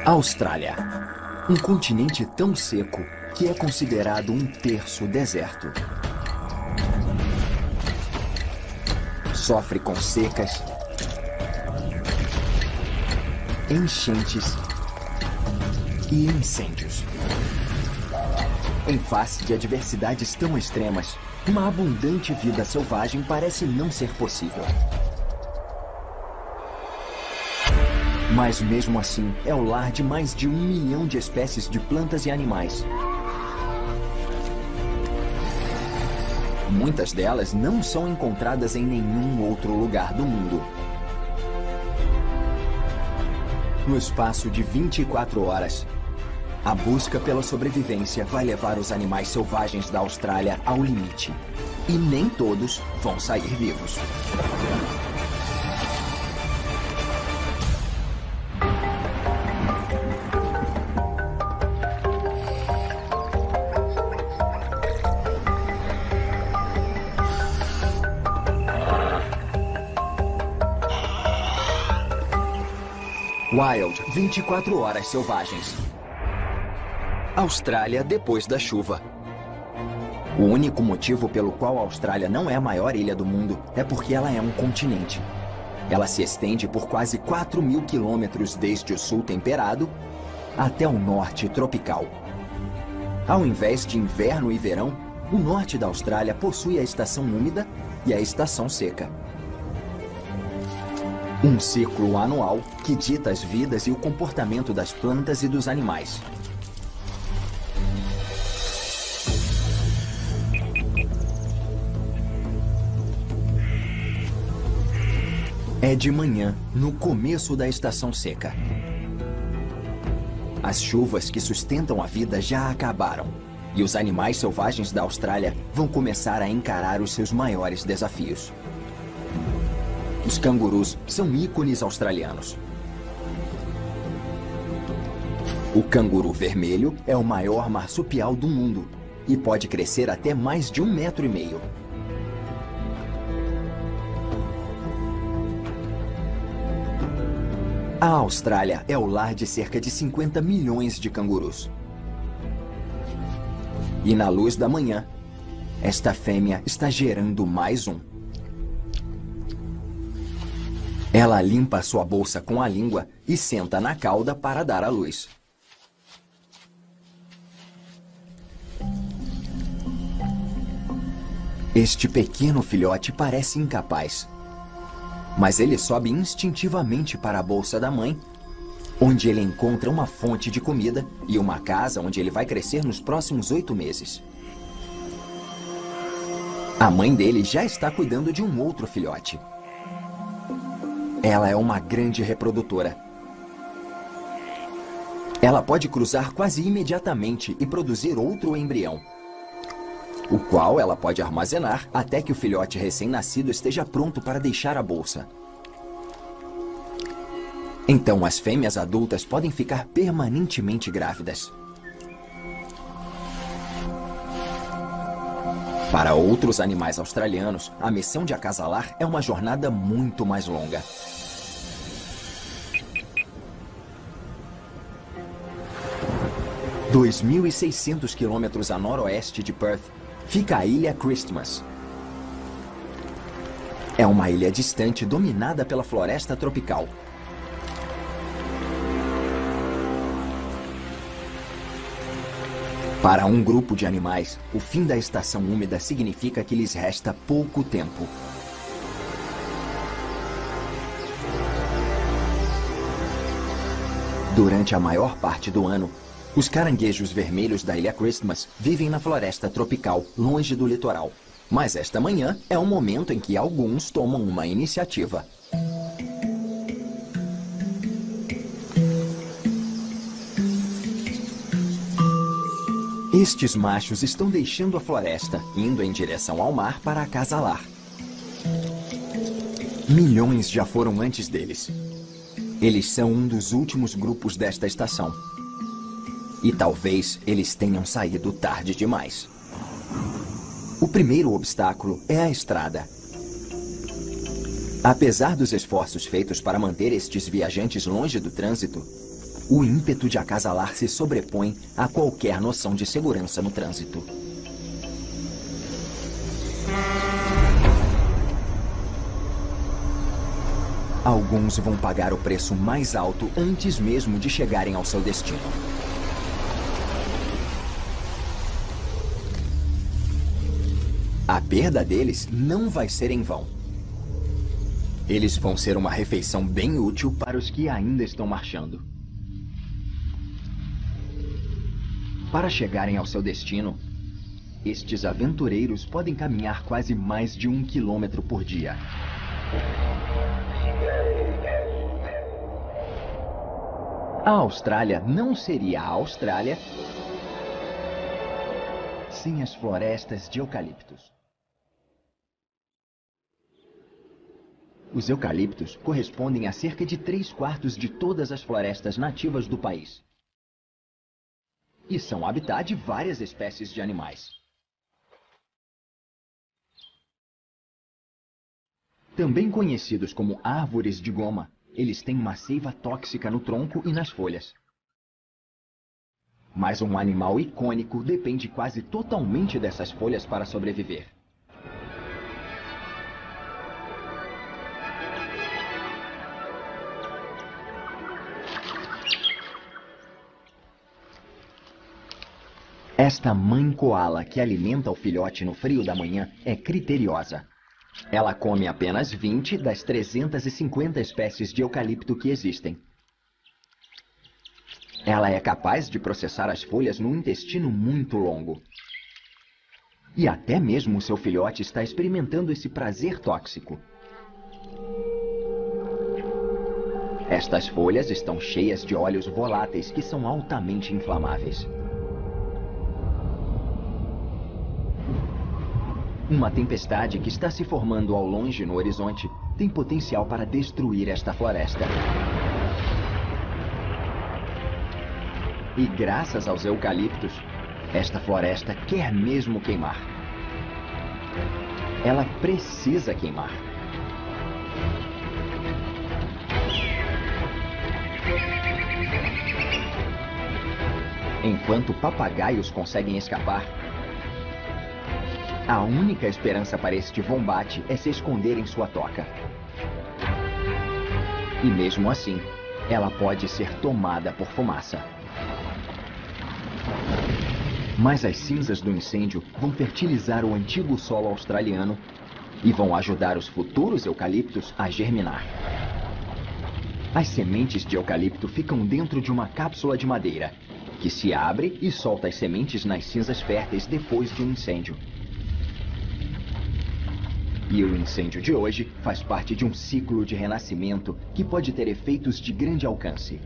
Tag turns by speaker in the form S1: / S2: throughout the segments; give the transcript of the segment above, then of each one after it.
S1: Austrália. Um continente tão seco que é considerado um terço deserto. Sofre com secas, enchentes e incêndios. Em face de adversidades tão extremas, uma abundante vida selvagem parece não ser possível. Mas mesmo assim, é o lar de mais de 1 milhão de espécies de plantas e animais. Muitas delas não são encontradas em nenhum outro lugar do mundo. No espaço de 24 horas, a busca pela sobrevivência vai levar os animais selvagens da Austrália ao limite. E nem todos vão sair vivos. Wild, 24 horas selvagens. Austrália depois da chuva. O único motivo pelo qual a Austrália não é a maior ilha do mundo é porque ela é um continente. Ela se estende por quase 4.000 quilômetros desde o sul temperado até o norte tropical. Ao invés de inverno e verão, o norte da Austrália possui a estação úmida e a estação seca. Um ciclo anual que dita as vidas e o comportamento das plantas e dos animais. É de manhã, no começo da estação seca. As chuvas que sustentam a vida já acabaram, e os animais selvagens da Austrália vão começar a encarar os seus maiores desafios. Os cangurus são ícones australianos. O canguru vermelho é o maior marsupial do mundo e pode crescer até mais de 1,5 metros. A Austrália é o lar de cerca de 50 milhões de cangurus. E na luz da manhã, esta fêmea está gerando mais um. Ela limpa sua bolsa com a língua e senta na cauda para dar à luz. Este pequeno filhote parece incapaz, mas ele sobe instintivamente para a bolsa da mãe, onde ele encontra uma fonte de comida e uma casa onde ele vai crescer nos próximos 8 meses. A mãe dele já está cuidando de um outro filhote. Ela é uma grande reprodutora. Ela pode cruzar quase imediatamente e produzir outro embrião, o qual ela pode armazenar até que o filhote recém-nascido esteja pronto para deixar a bolsa. Então, as fêmeas adultas podem ficar permanentemente grávidas. Para outros animais australianos, a missão de acasalar é uma jornada muito mais longa. – 2.600 quilômetros a noroeste de Perth fica a Ilha Christmas. É uma ilha distante dominada pela floresta tropical. Para um grupo de animais, o fim da estação úmida significa que lhes resta pouco tempo. Durante a maior parte do ano, os caranguejos vermelhos da Ilha Christmas vivem na floresta tropical, longe do litoral. Mas esta manhã é um momento em que alguns tomam uma iniciativa. Estes machos estão deixando a floresta, indo em direção ao mar para acasalar. Milhões já foram antes deles. Eles são um dos últimos grupos desta estação. E talvez eles tenham saído tarde demais. O primeiro obstáculo é a estrada. Apesar dos esforços feitos para manter estes viajantes longe do trânsito, o ímpeto de acasalar se sobrepõe a qualquer noção de segurança no trânsito. Alguns vão pagar o preço mais alto antes mesmo de chegarem ao seu destino. A perda deles não vai ser em vão. Eles vão ser uma refeição bem útil para os que ainda estão marchando. Para chegarem ao seu destino, estes aventureiros podem caminhar quase mais de 1 quilômetro por dia. A Austrália não seria a Austrália sem as florestas de eucaliptos. Os eucaliptos correspondem a cerca de 3/4 de todas as florestas nativas do país. E são habitat de várias espécies de animais. Também conhecidos como árvores de goma, eles têm uma seiva tóxica no tronco e nas folhas. Mas um animal icônico depende quase totalmente dessas folhas para sobreviver. Esta mãe coala que alimenta o filhote no frio da manhã é criteriosa. Ela come apenas 20 das 350 espécies de eucalipto que existem. Ela é capaz de processar as folhas num intestino muito longo. E até mesmo o seu filhote está experimentando esse prazer tóxico. Estas folhas estão cheias de óleos voláteis que são altamente inflamáveis. Uma tempestade que está se formando ao longe no horizonte tem potencial para destruir esta floresta. E graças aos eucaliptos, esta floresta quer mesmo queimar. Ela precisa queimar. Enquanto papagaios conseguem escapar, a única esperança para este vombate é se esconder em sua toca. E mesmo assim, ela pode ser tomada por fumaça. Mas as cinzas do incêndio vão fertilizar o antigo solo australiano e vão ajudar os futuros eucaliptos a germinar. As sementes de eucalipto ficam dentro de uma cápsula de madeira, que se abre e solta as sementes nas cinzas férteis depois de um incêndio. E o incêndio de hoje faz parte de um ciclo de renascimento que pode ter efeitos de grande alcance.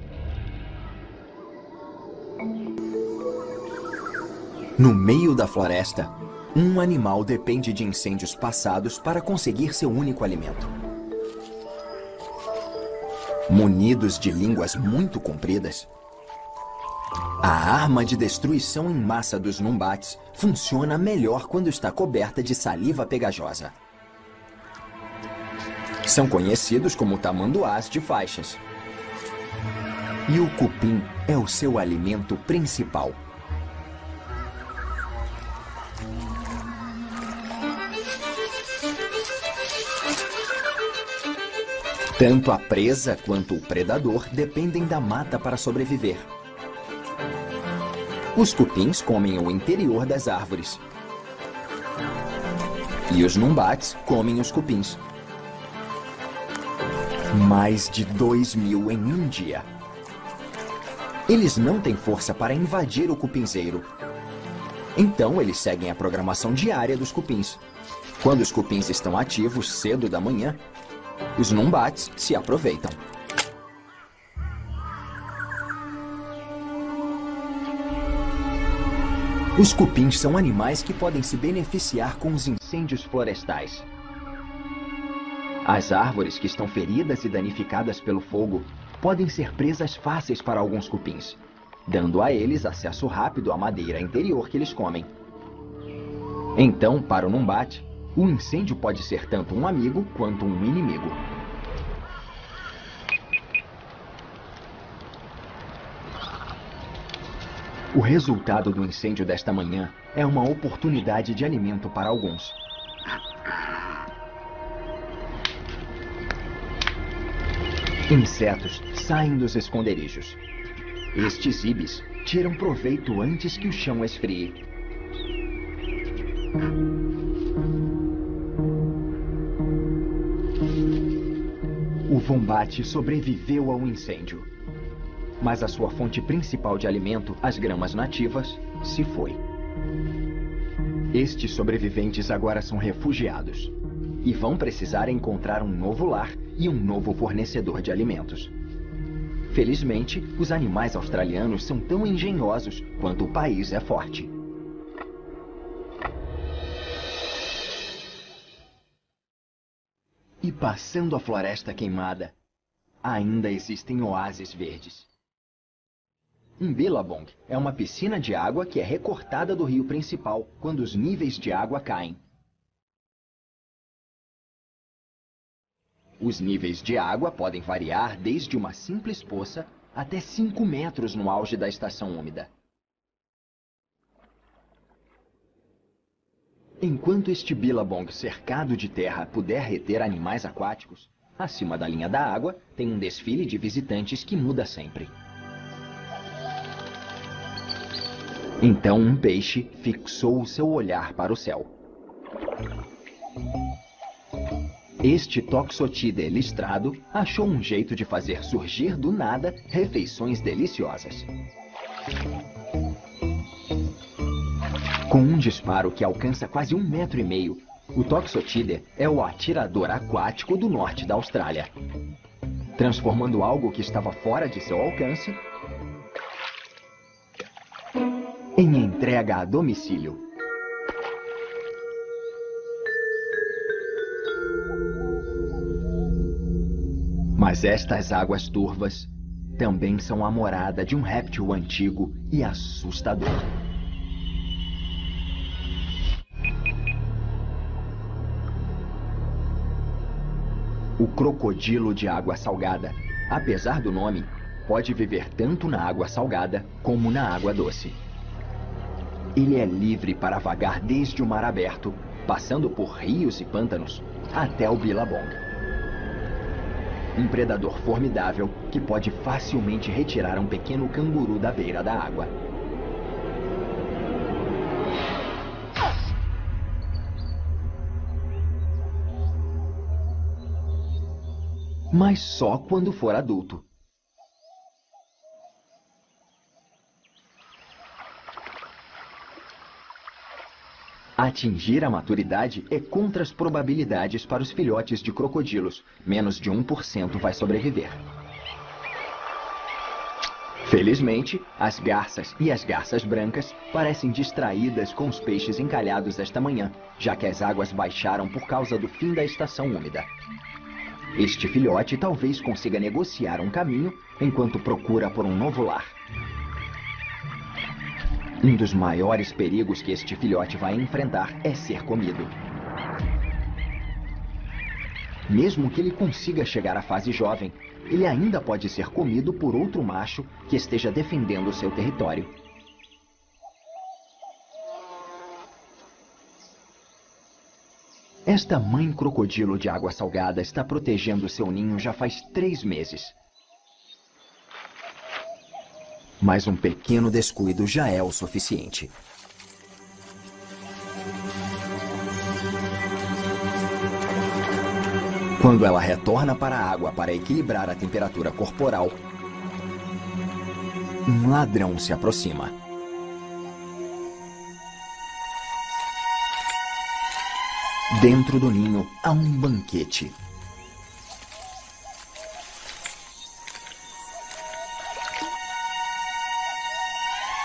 S1: No meio da floresta, um animal depende de incêndios passados para conseguir seu único alimento. Munidos de línguas muito compridas, a arma de destruição em massa dos numbates funciona melhor quando está coberta de saliva pegajosa. São conhecidos como tamanduás de faixas. E o cupim é o seu alimento principal. Tanto a presa quanto o predador dependem da mata para sobreviver. Os cupins comem o interior das árvores. E os numbates comem os cupins. Mais de 2.000 em um dia. Eles não têm força para invadir o cupinzeiro. Então eles seguem a programação diária dos cupins. Quando os cupins estão ativos cedo da manhã, os numbates se aproveitam. Os cupins são animais que podem se beneficiar com os incêndios florestais. As árvores que estão feridas e danificadas pelo fogo podem ser presas fáceis para alguns cupins, dando a eles acesso rápido à madeira interior que eles comem. Então, para o numbate, o incêndio pode ser tanto um amigo quanto um inimigo. O resultado do incêndio desta manhã é uma oportunidade de alimento para alguns. Insetos saem dos esconderijos. Estes ibis tiram proveito antes que o chão esfrie. O vombate sobreviveu ao incêndio, mas a sua fonte principal de alimento, as gramas nativas, se foi. Estes sobreviventes agora são refugiados e vão precisar encontrar um novo lar e um novo fornecedor de alimentos. Felizmente, os animais australianos são tão engenhosos quanto o país é forte. E passando a floresta queimada, ainda existem oásis verdes. Um billabong é uma piscina de água que é recortada do rio principal quando os níveis de água caem. Os níveis de água podem variar desde uma simples poça até 5 metros no auge da estação úmida. Enquanto este billabong cercado de terra puder reter animais aquáticos, acima da linha da água tem um desfile de visitantes que muda sempre. Então um peixe fixou o seu olhar para o céu. Este Toxotidae listrado achou um jeito de fazer surgir do nada refeições deliciosas. Com um disparo que alcança quase 1,5 metros, o Toxotidae é o atirador aquático do norte da Austrália, transformando algo que estava fora de seu alcance em entrega a domicílio. Mas estas águas turvas também são a morada de um réptil antigo e assustador. O crocodilo de água salgada, apesar do nome, pode viver tanto na água salgada como na água doce. Ele é livre para vagar desde o mar aberto, passando por rios e pântanos, até o billabong. Um predador formidável que pode facilmente retirar um pequeno canguru da beira da água. Mas só quando for adulto. Atingir a maturidade é contra as probabilidades para os filhotes de crocodilos. Menos de 1% vai sobreviver. Felizmente, as garças e as garças brancas parecem distraídas com os peixes encalhados esta manhã, já que as águas baixaram por causa do fim da estação úmida. Este filhote talvez consiga negociar um caminho enquanto procura por um novo lar. Um dos maiores perigos que este filhote vai enfrentar é ser comido. Mesmo que ele consiga chegar à fase jovem, ele ainda pode ser comido por outro macho que esteja defendendo seu território. Esta mãe crocodilo de água salgada está protegendo seu ninho já faz 3 meses. Mas um pequeno descuido já é o suficiente. Quando ela retorna para a água para equilibrar a temperatura corporal, um ladrão se aproxima. Dentro do ninho há um banquete.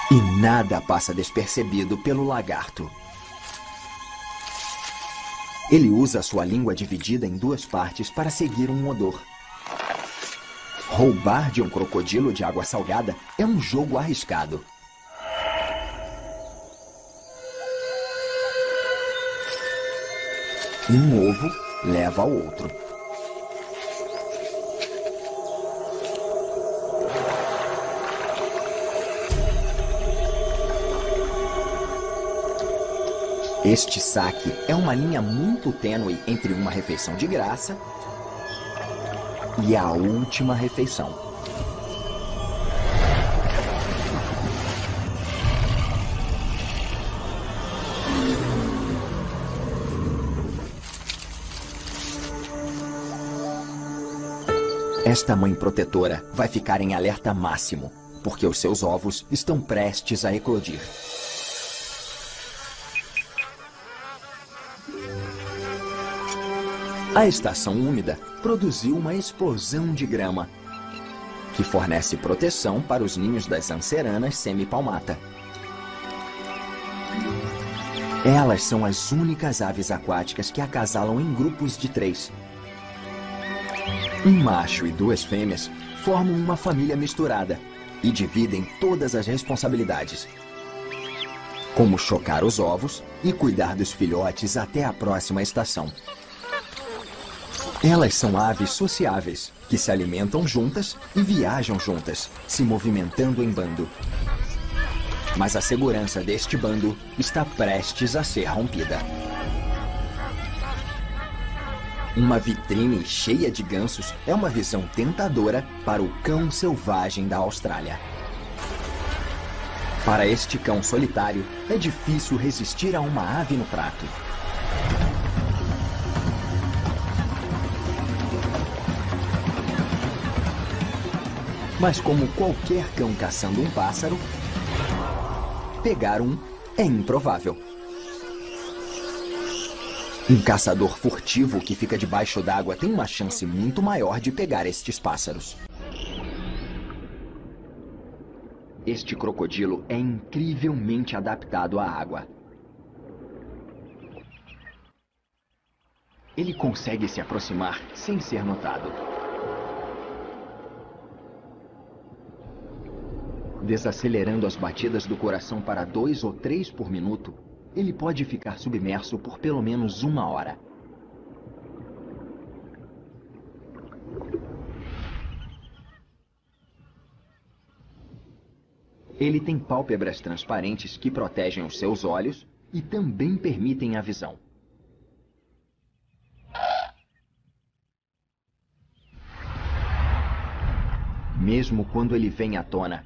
S1: E nada passa despercebido pelo lagarto. Ele usa sua língua dividida em 2 partes para seguir um odor. Roubar de um crocodilo de água salgada é um jogo arriscado. Um ovo leva ao outro. Este saque é uma linha muito tênue entre uma refeição de graça e a última refeição. Esta mãe protetora vai ficar em alerta máximo, porque os seus ovos estão prestes a eclodir. A estação úmida produziu uma explosão de grama, que fornece proteção para os ninhos das anseranas semipalmata. Elas são as únicas aves aquáticas que acasalam em grupos de 3. Um macho e 2 fêmeas formam uma família misturada e dividem todas as responsabilidades, como chocar os ovos e cuidar dos filhotes até a próxima estação. Elas são aves sociáveis, que se alimentam juntas e viajam juntas, se movimentando em bando. Mas a segurança deste bando está prestes a ser rompida. Uma vitrine cheia de gansos é uma visão tentadora para o cão selvagem da Austrália. Para este cão solitário, é difícil resistir a uma ave no prato. Mas como qualquer cão caçando um pássaro, pegar um é improvável. Um caçador furtivo que fica debaixo d'água tem uma chance muito maior de pegar estes pássaros. Este crocodilo é incrivelmente adaptado à água. Ele consegue se aproximar sem ser notado. Desacelerando as batidas do coração para 2 ou 3 por minuto, ele pode ficar submerso por pelo menos 1 hora. Ele tem pálpebras transparentes que protegem os seus olhos e também permitem a visão. Mesmo quando ele vem à tona,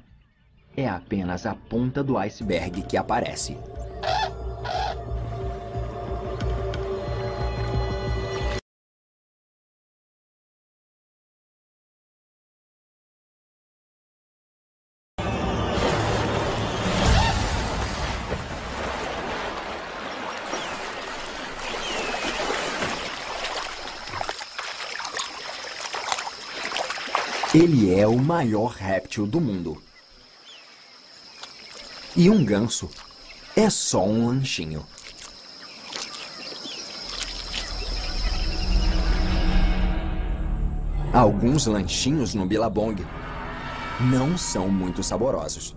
S1: é apenas a ponta do iceberg que aparece. Ele é o maior réptil do mundo. E um ganso é só um lanchinho. Alguns lanchinhos no Billabong não são muito saborosos.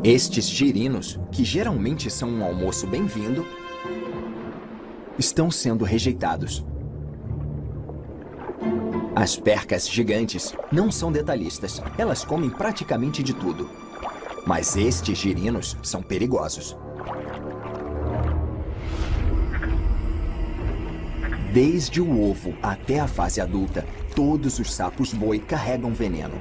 S1: Estes girinos, que geralmente são um almoço bem-vindo, estão sendo rejeitados. As percas gigantes não são detalhistas. Elas comem praticamente de tudo. Mas estes girinos são perigosos. Desde o ovo até a fase adulta, todos os sapos boi carregam veneno.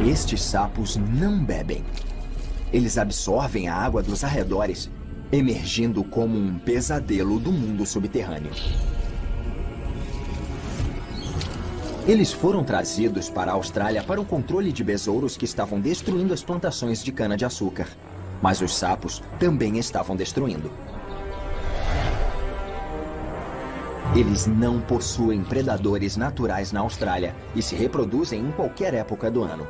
S1: Estes sapos não bebem. Eles absorvem a água dos arredores, emergindo como um pesadelo do mundo subterrâneo. Eles foram trazidos para a Austrália para o controle de besouros que estavam destruindo as plantações de cana-de-açúcar. Mas os sapos também estavam destruindo. Eles não possuem predadores naturais na Austrália e se reproduzem em qualquer época do ano.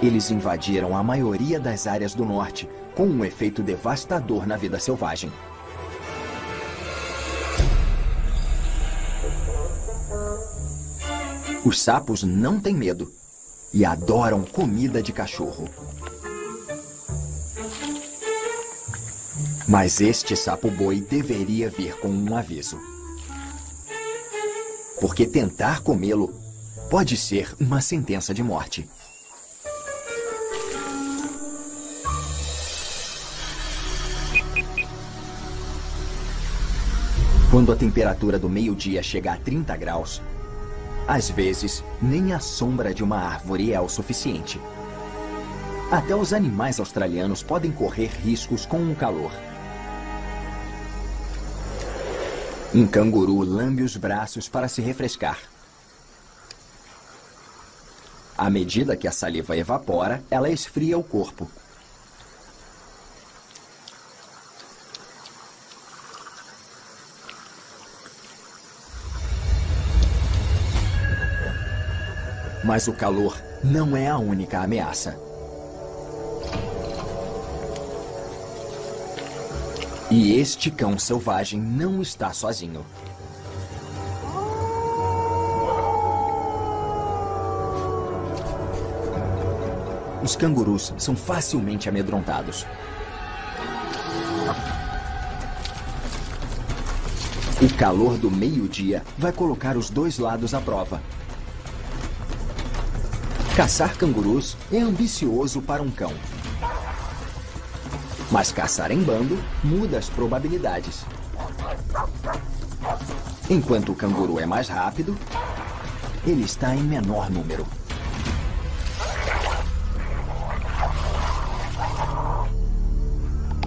S1: Eles invadiram a maioria das áreas do norte, com um efeito devastador na vida selvagem. Os sapos não têm medo e adoram comida de cachorro. Mas este sapo-boi deveria vir com um aviso. Porque tentar comê-lo pode ser uma sentença de morte. Quando a temperatura do meio-dia chega a 30 graus, às vezes, nem a sombra de uma árvore é o suficiente. Até os animais australianos podem correr riscos com o calor. Um canguru lambe os braços para se refrescar. À medida que a saliva evapora, ela esfria o corpo. Mas o calor não é a única ameaça. E este cão selvagem não está sozinho. Os cangurus são facilmente amedrontados. O calor do meio-dia vai colocar os dois lados à prova. Caçar cangurus é ambicioso para um cão. Mas caçar em bando muda as probabilidades. Enquanto o canguru é mais rápido, ele está em menor número.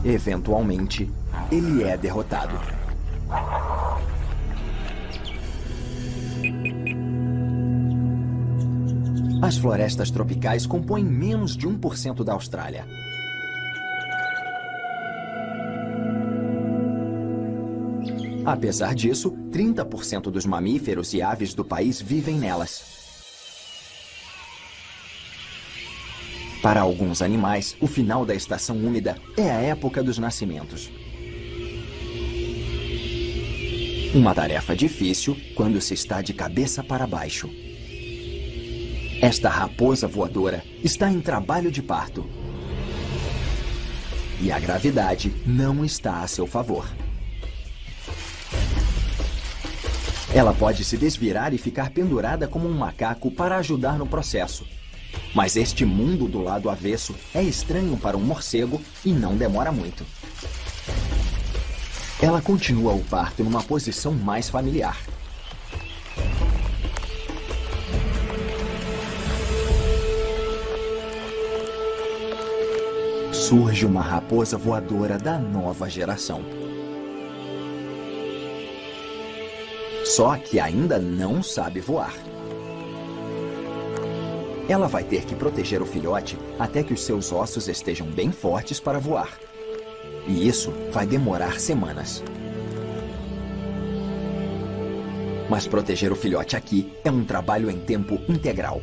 S1: Eventualmente, ele é derrotado. As florestas tropicais compõem menos de 1% da Austrália. Apesar disso, 30% dos mamíferos e aves do país vivem nelas. Para alguns animais, o final da estação úmida é a época dos nascimentos. Uma tarefa difícil quando se está de cabeça para baixo. Esta raposa voadora está em trabalho de parto. E a gravidade não está a seu favor. Ela pode se desvirar e ficar pendurada como um macaco para ajudar no processo. Mas este mundo do lado avesso é estranho para um morcego e não demora muito. Ela continua o parto numa posição mais familiar. Surge uma raposa voadora da nova geração. Só que ainda não sabe voar. Ela vai ter que proteger o filhote até que os seus ossos estejam bem fortes para voar. E isso vai demorar semanas. Mas proteger o filhote aqui é um trabalho em tempo integral.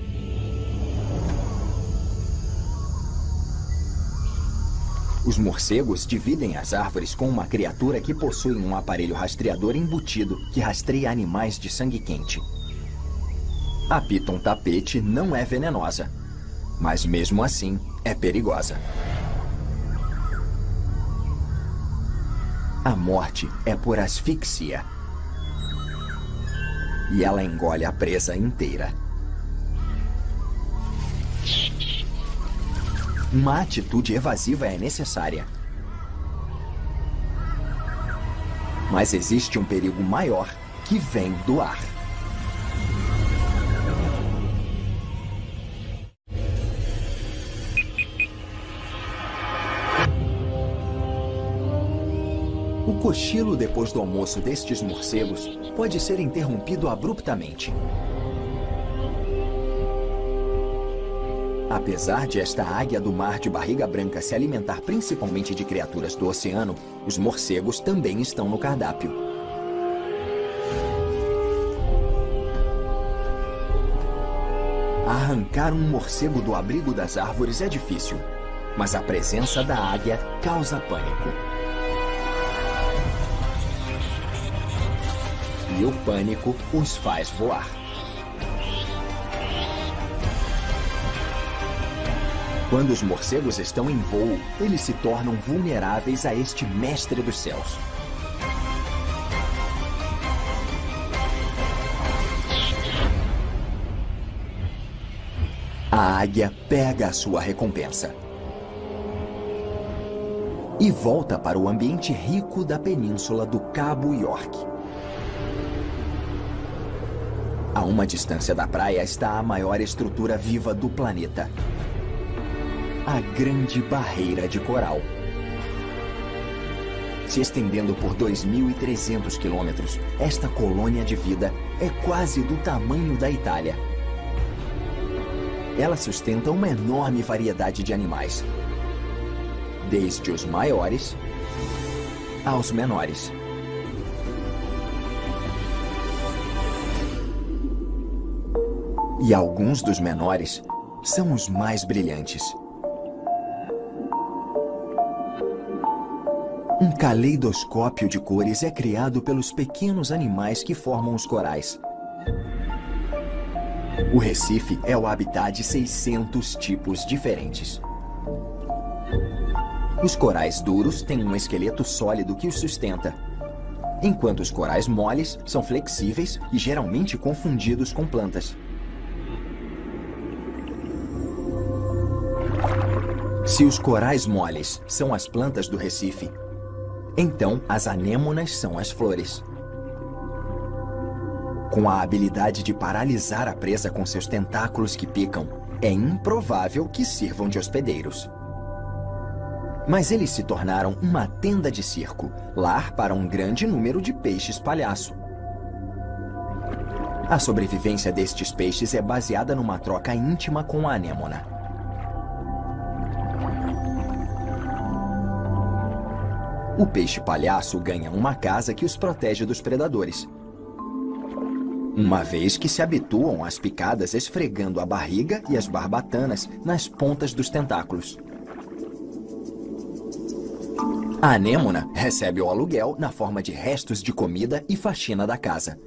S1: Os morcegos dividem as árvores com uma criatura que possui um aparelho rastreador embutido que rastreia animais de sangue quente. A Piton tapete não é venenosa, mas mesmo assim é perigosa. A morte é por asfixia. E ela engole a presa inteira. Uma atitude evasiva é necessária. Mas existe um perigo maior que vem do ar. O cochilo depois do almoço destes morcegos pode ser interrompido abruptamente. Apesar de esta águia do mar de barriga branca se alimentar principalmente de criaturas do oceano, os morcegos também estão no cardápio. Arrancar um morcego do abrigo das árvores é difícil, mas a presença da águia causa pânico. E o pânico os faz voar. Quando os morcegos estão em voo, eles se tornam vulneráveis a este mestre dos céus. A águia pega a sua recompensa e volta para o ambiente rico da península do Cabo York. A uma distância da praia está a maior estrutura viva do planeta, a Grande Barreira de Coral. Se estendendo por 2.300 quilômetros, esta colônia de vida é quase do tamanho da Itália. Ela sustenta uma enorme variedade de animais, desde os maiores aos menores. E alguns dos menores são os mais brilhantes. Um caleidoscópio de cores é criado pelos pequenos animais que formam os corais. O Recife é o habitat de 600 tipos diferentes. Os corais duros têm um esqueleto sólido que os sustenta, enquanto os corais moles são flexíveis e geralmente confundidos com plantas. Se os corais moles são as plantas do Recife, então as anêmonas são as flores. Com a habilidade de paralisar a presa com seus tentáculos que picam, é improvável que sirvam de hospedeiros. Mas eles se tornaram uma tenda de circo, lar para um grande número de peixes palhaço. A sobrevivência destes peixes é baseada numa troca íntima com a anêmona. O peixe palhaço ganha uma casa que os protege dos predadores, uma vez que se habituam às picadas esfregando a barriga e as barbatanas nas pontas dos tentáculos. A anêmona recebe o aluguel na forma de restos de comida e faxina da casa.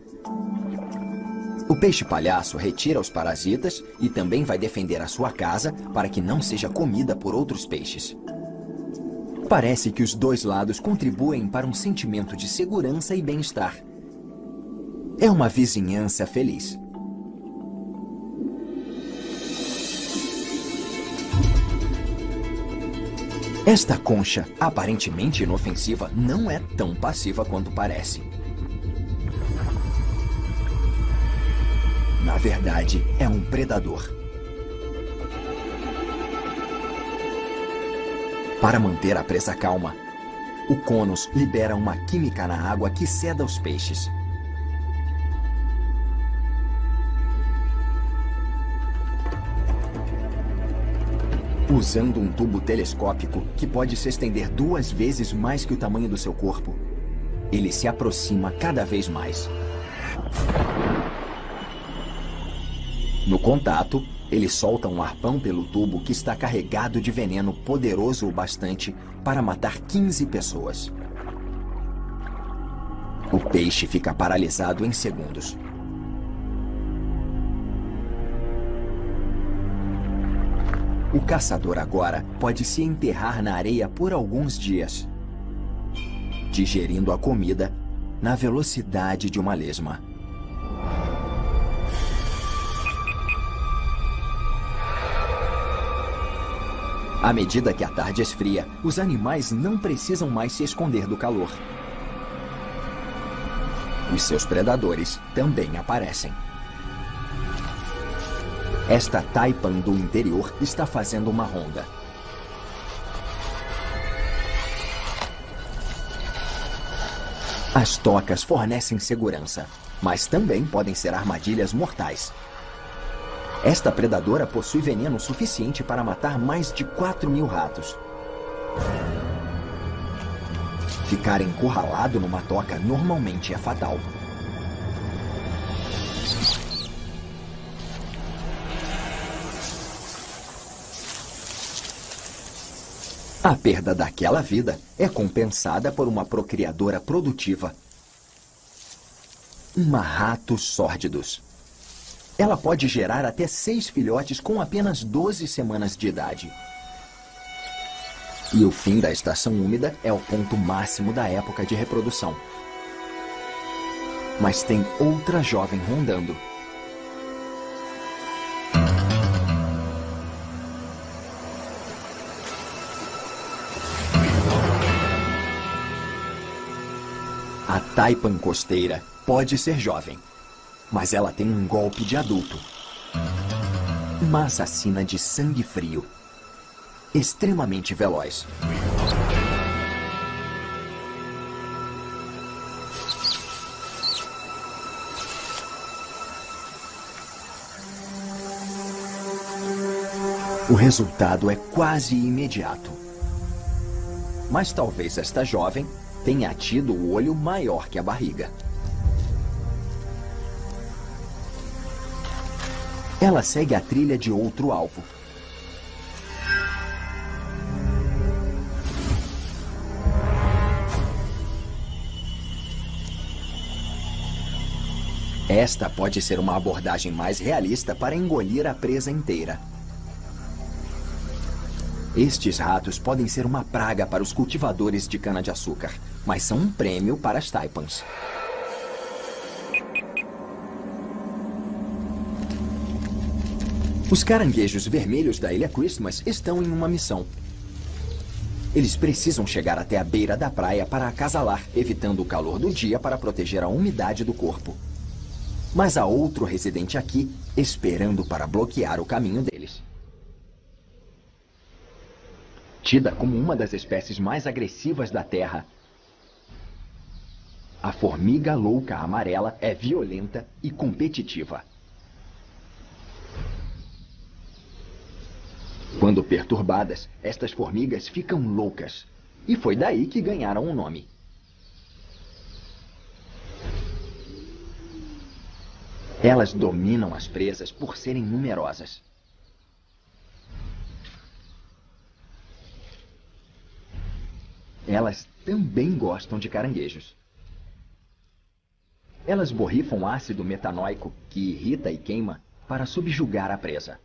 S1: O peixe palhaço retira os parasitas e também vai defender a sua casa para que não seja comida por outros peixes. Parece que os dois lados contribuem para um sentimento de segurança e bem-estar. É uma vizinhança feliz. Esta concha, aparentemente inofensiva, não é tão passiva quanto parece. Na verdade, é um predador. Para manter a presa calma, o Conus libera uma química na água que seda os peixes. Usando um tubo telescópico que pode se estender 2 vezes mais que o tamanho do seu corpo, ele se aproxima cada vez mais. No contato, ele solta um arpão pelo tubo que está carregado de veneno poderoso o bastante para matar 15 pessoas. O peixe fica paralisado em segundos. O caçador agora pode se enterrar na areia por alguns dias, digerindo a comida na velocidade de uma lesma. À medida que a tarde esfria, os animais não precisam mais se esconder do calor. Os seus predadores também aparecem. Esta taipan do interior está fazendo uma ronda. As tocas fornecem segurança, mas também podem ser armadilhas mortais. Esta predadora possui veneno suficiente para matar mais de 4.000 ratos. Ficar encurralado numa toca normalmente é fatal. A perda daquela vida é compensada por uma procriadora produtiva. Uma ratos sórdidos. Ela pode gerar até 6 filhotes com apenas 12 semanas de idade. E o fim da estação úmida é o ponto máximo da época de reprodução. Mas tem outra jovem rondando. A taipan costeira pode ser jovem, mas ela tem um golpe de adulto. Uma assassina de sangue frio, extremamente veloz. O resultado é quase imediato. Mas talvez esta jovem tenha tido o olho maior que a barriga. Ela segue a trilha de outro alvo. Esta pode ser uma abordagem mais realista para engolir a presa inteira. Estes ratos podem ser uma praga para os cultivadores de cana-de-açúcar, mas são um prêmio para as taipans. Os caranguejos vermelhos da Ilha Christmas estão em uma missão. Eles precisam chegar até a beira da praia para acasalar, evitando o calor do dia para proteger a umidade do corpo. Mas há outro residente aqui, esperando para bloquear o caminho deles. Tida como uma das espécies mais agressivas da Terra, a formiga louca amarela é violenta e competitiva. Quando perturbadas, estas formigas ficam loucas, e foi daí que ganharam o nome. Elas dominam as presas por serem numerosas. Elas também gostam de caranguejos. Elas borrifam ácido metanóico, que irrita e queima, para subjugar a presa.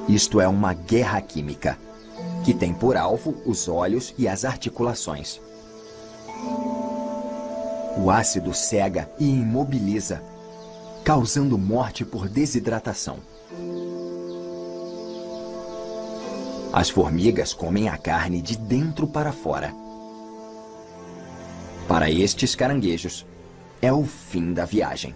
S1: Isto é uma guerra química, que tem por alvo os olhos e as articulações. O ácido cega e imobiliza, causando morte por desidratação. As formigas comem a carne de dentro para fora. Para estes caranguejos, é o fim da viagem.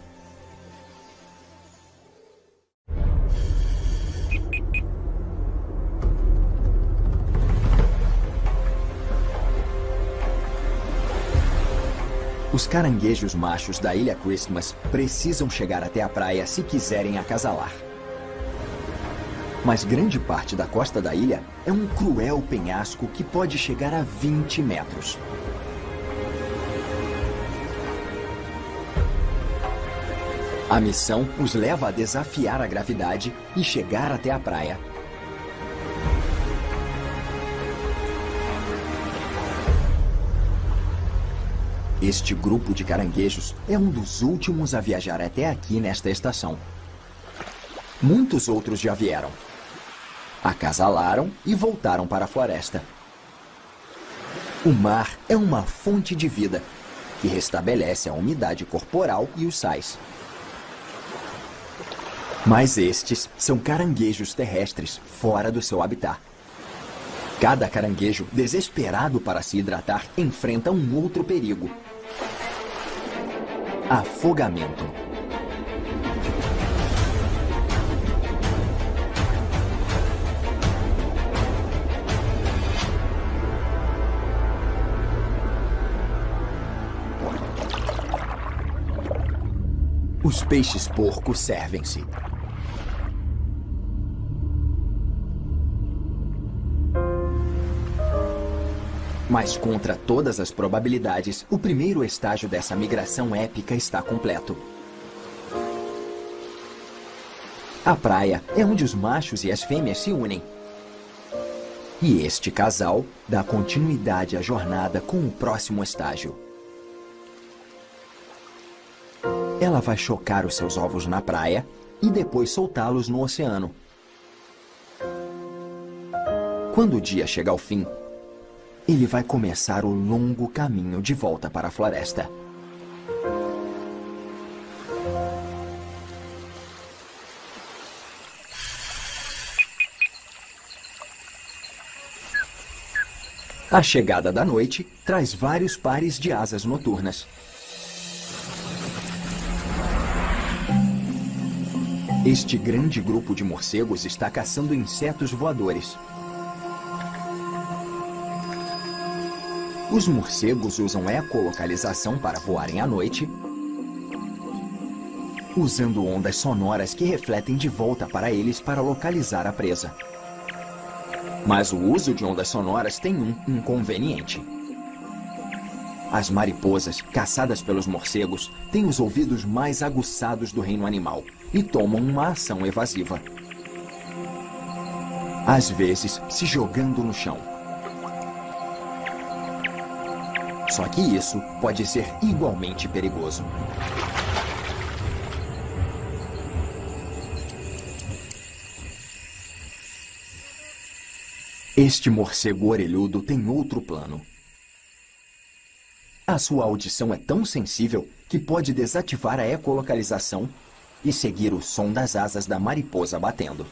S1: Os caranguejos machos da Ilha Christmas precisam chegar até a praia se quiserem acasalar. Mas grande parte da costa da ilha é um cruel penhasco que pode chegar a 20 metros. A missão os leva a desafiar a gravidade e chegar até a praia. Este grupo de caranguejos é um dos últimos a viajar até aqui nesta estação. Muitos outros já vieram, acasalaram e voltaram para a floresta. O mar é uma fonte de vida que restabelece a umidade corporal e os sais. Mas estes são caranguejos terrestres fora do seu habitat. Cada caranguejo, desesperado para se hidratar, enfrenta um outro perigo: afogamento. Os peixes-porco servem-se. Mas contra todas as probabilidades, o primeiro estágio dessa migração épica está completo. A praia é onde os machos e as fêmeas se unem. E este casal dá continuidade à jornada com o próximo estágio. Ela vai chocar os seus ovos na praia e depois soltá-los no oceano. Quando o dia chega ao fim, ele vai começar o longo caminho de volta para a floresta. A chegada da noite traz vários pares de asas noturnas. Este grande grupo de morcegos está caçando insetos voadores. Os morcegos usam ecolocalização para voarem à noite, usando ondas sonoras que refletem de volta para eles para localizar a presa. Mas o uso de ondas sonoras tem um inconveniente. As mariposas, caçadas pelos morcegos, têm os ouvidos mais aguçados do reino animal e tomam uma ação evasiva. Às vezes, se jogando no chão. Só que isso pode ser igualmente perigoso. Este morcego orelhudo tem outro plano. A sua audição é tão sensível que pode desativar a ecolocalização e seguir o som das asas da mariposa batendo.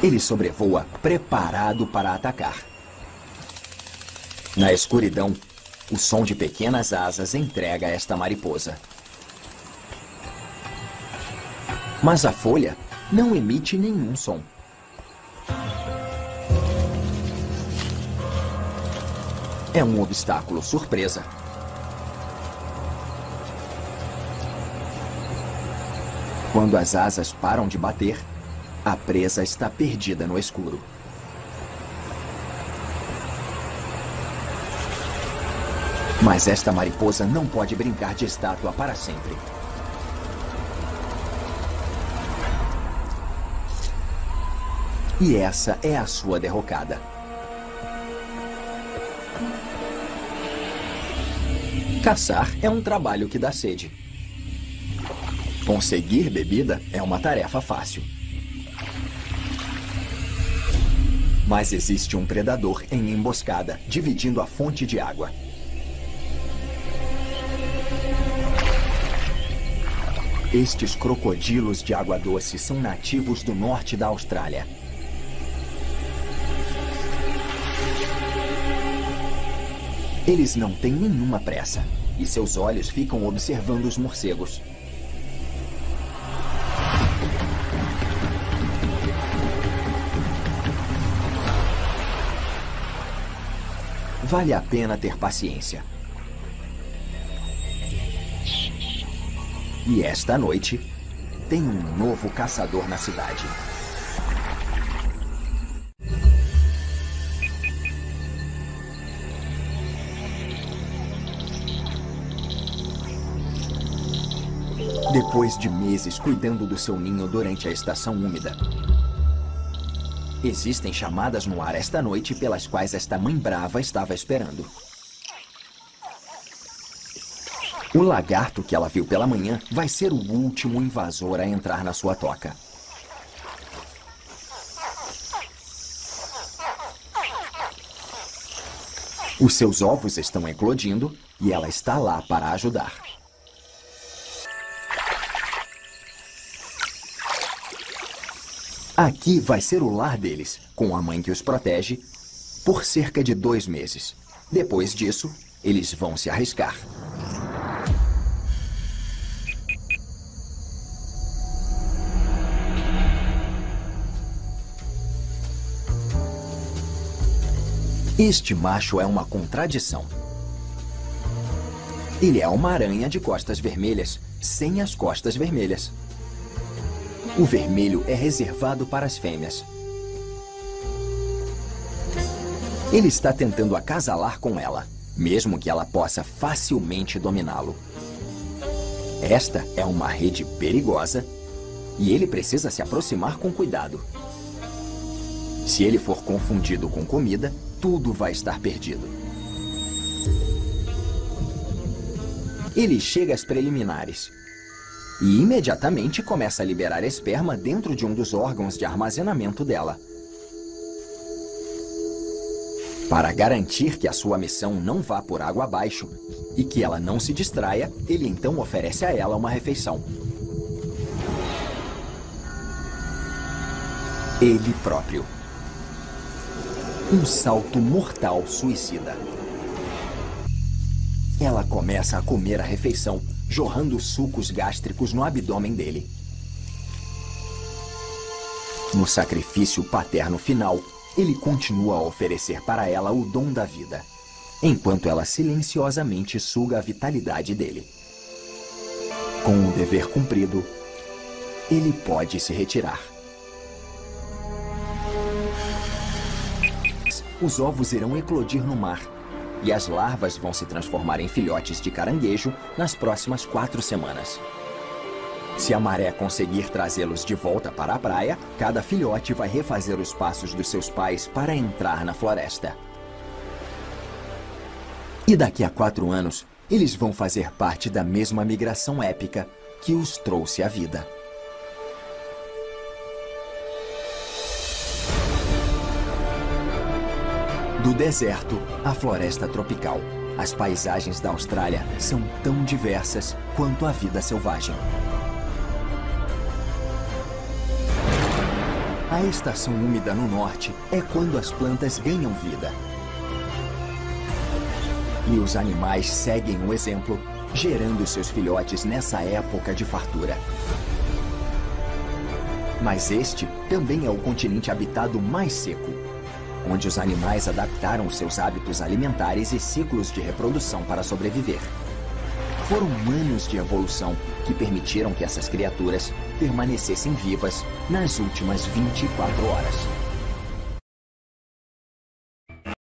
S1: Ele sobrevoa preparado para atacar. Na escuridão, o som de pequenas asas entrega esta mariposa. Mas a folha não emite nenhum som. É um obstáculo surpresa. Quando as asas param de bater, a presa está perdida no escuro. Mas esta mariposa não pode brincar de estátua para sempre. E essa é a sua derrocada. Caçar é um trabalho que dá sede. Conseguir bebida é uma tarefa fácil. Mas existe um predador em emboscada, dividindo a fonte de água. Estes crocodilos de água doce são nativos do norte da Austrália. Eles não têm nenhuma pressa, e seus olhos ficam observando os morcegos. Vale a pena ter paciência. E esta noite, tem um novo caçador na cidade. Depois de meses cuidando do seu ninho durante a estação úmida, existem chamadas no ar esta noite pelas quais esta mãe brava estava esperando. O lagarto que ela viu pela manhã vai ser o último invasor a entrar na sua toca. Os seus ovos estão eclodindo e ela está lá para ajudar. Aqui vai ser o lar deles, com a mãe que os protege, por cerca de 2 meses. Depois disso, eles vão se arriscar. Este macho é uma contradição. Ele é uma aranha de costas vermelhas, sem as costas vermelhas. O vermelho é reservado para as fêmeas. Ele está tentando acasalar com ela, mesmo que ela possa facilmente dominá-lo. Esta é uma rede perigosa e ele precisa se aproximar com cuidado. Se ele for confundido com comida, tudo vai estar perdido. Ele chega às preliminares e imediatamente começa a liberar esperma dentro de um dos órgãos de armazenamento dela. Para garantir que a sua missão não vá por água abaixo e que ela não se distraia, ele então oferece a ela uma refeição. Ele próprio. Um salto mortal suicida. Ela começa a comer a refeição, jorrando sucos gástricos no abdômen dele. No sacrifício paterno final, ele continua a oferecer para ela o dom da vida, enquanto ela silenciosamente suga a vitalidade dele. Com o dever cumprido, ele pode se retirar. Os ovos irão eclodir no mar, e as larvas vão se transformar em filhotes de caranguejo nas próximas 4 semanas. Se a maré conseguir trazê-los de volta para a praia, cada filhote vai refazer os passos dos seus pais para entrar na floresta. E daqui a 4 anos, eles vão fazer parte da mesma migração épica que os trouxe à vida. Do deserto à floresta tropical, as paisagens da Austrália são tão diversas quanto a vida selvagem. A estação úmida no norte é quando as plantas ganham vida. E os animais seguem o exemplo, gerando seus filhotes nessa época de fartura. Mas este também é o continente habitado mais seco, onde os animais adaptaram seus hábitos alimentares e ciclos de reprodução para sobreviver. Foram anos de evolução que permitiram que essas criaturas permanecessem vivas nas últimas 24 horas.